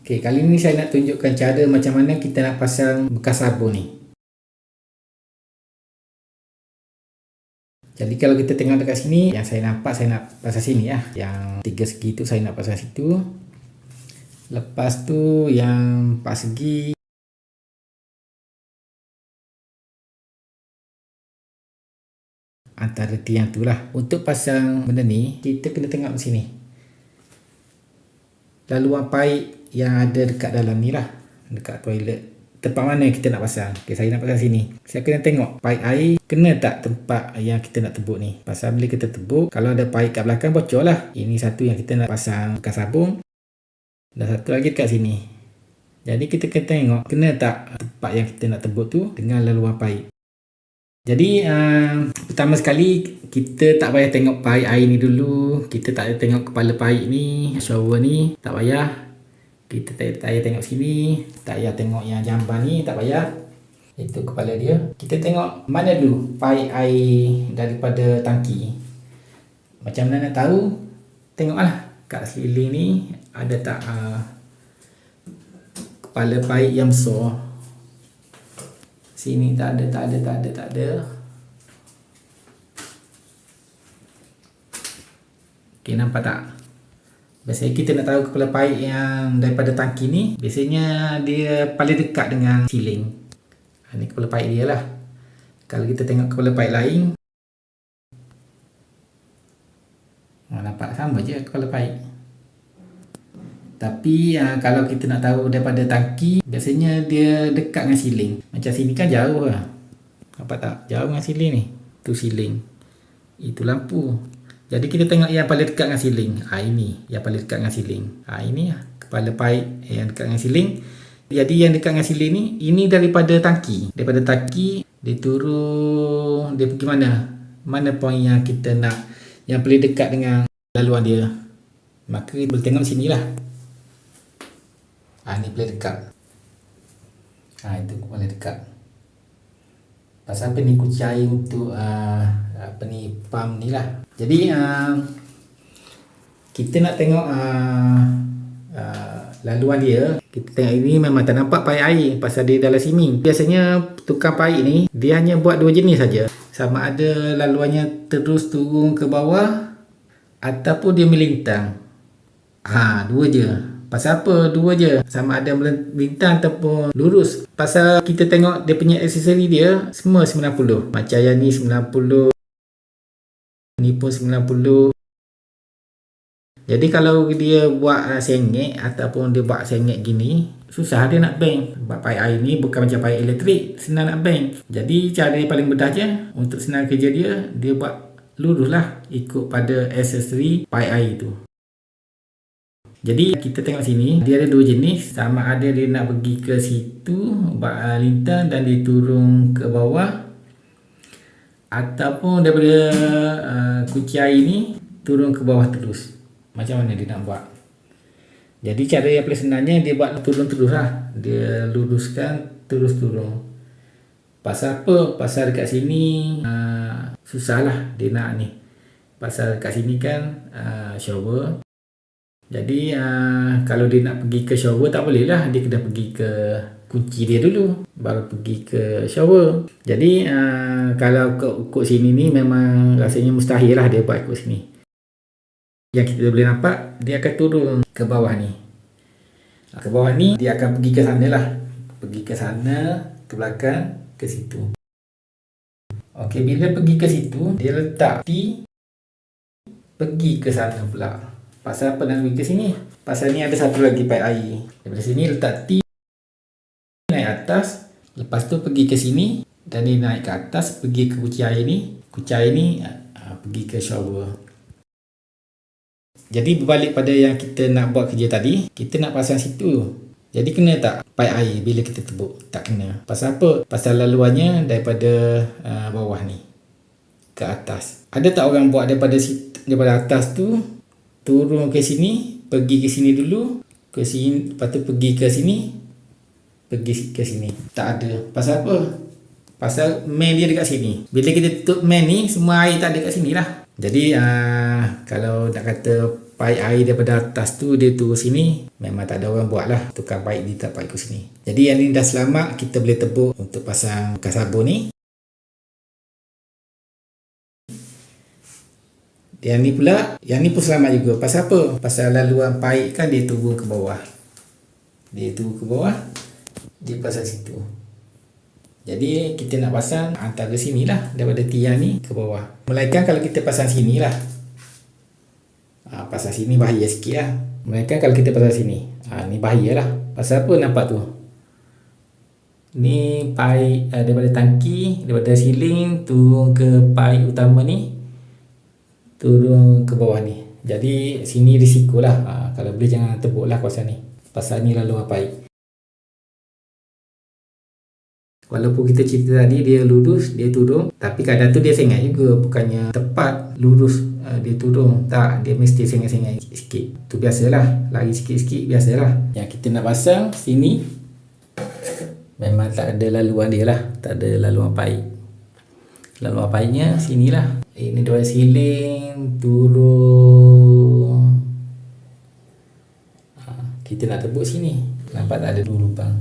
Okey, kali ni saya nak tunjukkan cara macam mana kita nak pasang bekas sabun ni. Jadi kalau kita tengok dekat sini, yang saya nampak saya nak pasang sini lah. Yang 3 segi tu saya nak pasang situ. Lepas tu yang 4 segi antara tiang tu lah. Untuk pasang benda ni, kita kena tengok sini. Laluan paip yang ada dekat dalam ni lah, dekat toilet, tempat mana yang kita nak pasang. Okay, saya nak pasang sini. Saya kena tengok paip air kena tak tempat yang kita nak tebuk ni. Pasal bila kita tebuk, kalau ada paip kat belakang bocor lah. Ini satu yang kita nak pasang bekas sabun, dan satu lagi dekat sini. Jadi kita kena tengok kena tak tempat yang kita nak tebuk tu dengan laluan paip. Jadi pertama sekali kita tak payah tengok paip air ni dulu. Kita tak payah tengok kepala paip ni, shower ni, tak payah. Kita tak payah tengok sini, tak payah tengok yang jamban ni, tak payah. Itu kepala dia. Kita tengok mana dulu paip air daripada tangki. Macam mana nak tahu? Tengoklah kat seliling ni ada tak kepala paip yang besar. Sini tak ada. Okey, nampak tak? Biasanya kita nak tahu kepala paip yang daripada tangki ni, biasanya dia paling dekat dengan siling. Ini kepala paip dia lah. Kalau kita tengok kepala paip lain, nampak sama je kepala paip. Tapi kalau kita nak tahu daripada tangki, biasanya dia dekat dengan siling. Macam sini kan jauh lah. Nampak tak? Jauh dengan siling ni. Tu siling. Itu lampu. Jadi kita tengok yang paling dekat dengan siling. Ini yang paling dekat dengan siling. Ini lah kepala paip yang dekat dengan siling. Jadi yang dekat dengan siling ni, ini daripada tangki. Daripada tangki, dia turun, dia pergi mana? Mana poin yang kita nak, yang paling dekat dengan laluan dia. Maka kita boleh tengok sini lah. Ni paling dekat. Itu paling dekat. Pasal apa ni, kunci air untuk apa ni, pump ni lah. Jadi kita nak tengok laluan dia. Kita tengok ini memang tak nampak paip air pasal dia dalam swimming. Biasanya tukang paip ni dia hanya buat 2 jenis saja. Sama ada laluannya terus turun ke bawah ataupun dia melintang. 2 je. Pasal apa? 2 je. Sama ada melintang ataupun lurus. Pasal kita tengok dia punya aksesori dia semua 90. Macam yang ni 90. Ni pun 90. Jadi kalau dia buat sengit ataupun dia buat sengit gini, susah dia nak bank. Sebab paip air ni bukan macam paip elektrik, senang nak bank. Jadi cara yang paling mudah je untuk senang kerja dia, dia buat lurus lah ikut pada aksesori paip air tu. Jadi kita tengok sini, dia ada 2 jenis. Sama ada dia nak pergi ke situ buat lintang dan dia turun ke bawah, ataupun daripada kunci air ni turun ke bawah terus. Macam mana dia nak buat? Jadi cara yang paling senangnya dia buat turun terus lah. Dia luruskan terus turun. Pasal apa? Pasal dekat sini susah lah dia nak ni. Pasal dekat sini kan shower. Jadi kalau dia nak pergi ke shower tak boleh lah. Dia kena pergi ke kunci dia dulu baru pergi ke shower. Jadi kalau ikut sini ni memang rasanya mustahil lah dia buat ikut sini. Yang kita boleh nampak dia akan turun ke bawah ni. Ke bawah ni dia akan pergi ke sana lah. Pergi ke sana, ke belakang, ke situ. Okey, bila pergi ke situ dia letak T pergi ke sana pula. Pasal apa nak pergi ke sini? Pasal ni ada satu lagi paip air. Daripada sini letak T naik atas, lepas tu pergi ke sini dan dia naik ke atas pergi ke kunci air ni. Kunci air ni pergi ke shower. Jadi berbalik pada yang kita nak buat kerja tadi, kita nak pasang situ. Jadi kena tak paip air bila kita tebuk? Tak kena. Pasal apa? Pasal laluannya daripada bawah ni ke atas. Ada tak orang buat daripada atas tu turun ke sini, pergi ke sini dulu, ke sini, lepas tu pergi ke sini, pergi ke sini? Tak ada. Pasal apa? Pasal main dia dekat sini. Bila kita tutup main ni, semua air tak ada kat sini lah. Jadi kalau nak kata paip air daripada atas tu dia turun sini, memang tak ada orang buat lah, tukang paip dia tak paip ke sini. Jadi yang ni dah selamat, kita boleh tebuk untuk pasang bekas sabun ni. Yang ni pula, yang ni pun selamat juga. Pasal apa? Pasal laluan paip kan dia turun ke bawah. Dia turun ke bawah, dia pasang situ. Jadi kita nak pasang antara sini lah, daripada tiang ni ke bawah. Melainkan kalau kita pasang sini lah, pasang sini bahaya sikit lah. Melainkan kalau kita pasang sini, ni bahaya lah. Pasal apa nampak tu? Ni paip daripada tangki, daripada siling turun ke paip utama ni, turun ke bawah ni. Jadi sini risiko lah. Kalau boleh jangan tebuk lah kawasan ni. Pasal ni laluan paip. Walaupun kita cerita tadi dia lurus, dia turun, tapi kadang tu dia sengat juga, bukannya tepat lurus dia turun. Tak, dia mesti sengat-sengat sikit. Tu biasalah, lari sikit-sikit biasalah. Yang kita nak pasang sini memang tak ada laluan dia lah, tak ada laluan paip. Laluan paipnya sinilah. Ini dua siling turun. Kita nak tebuk sini, nampak tak ada dua lubang.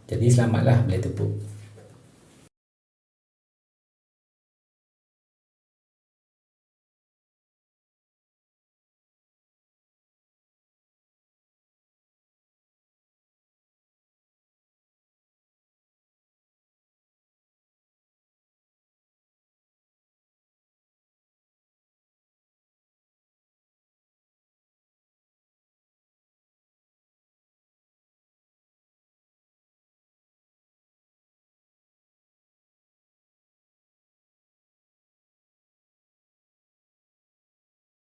Jadi selamatlah boleh tebuk.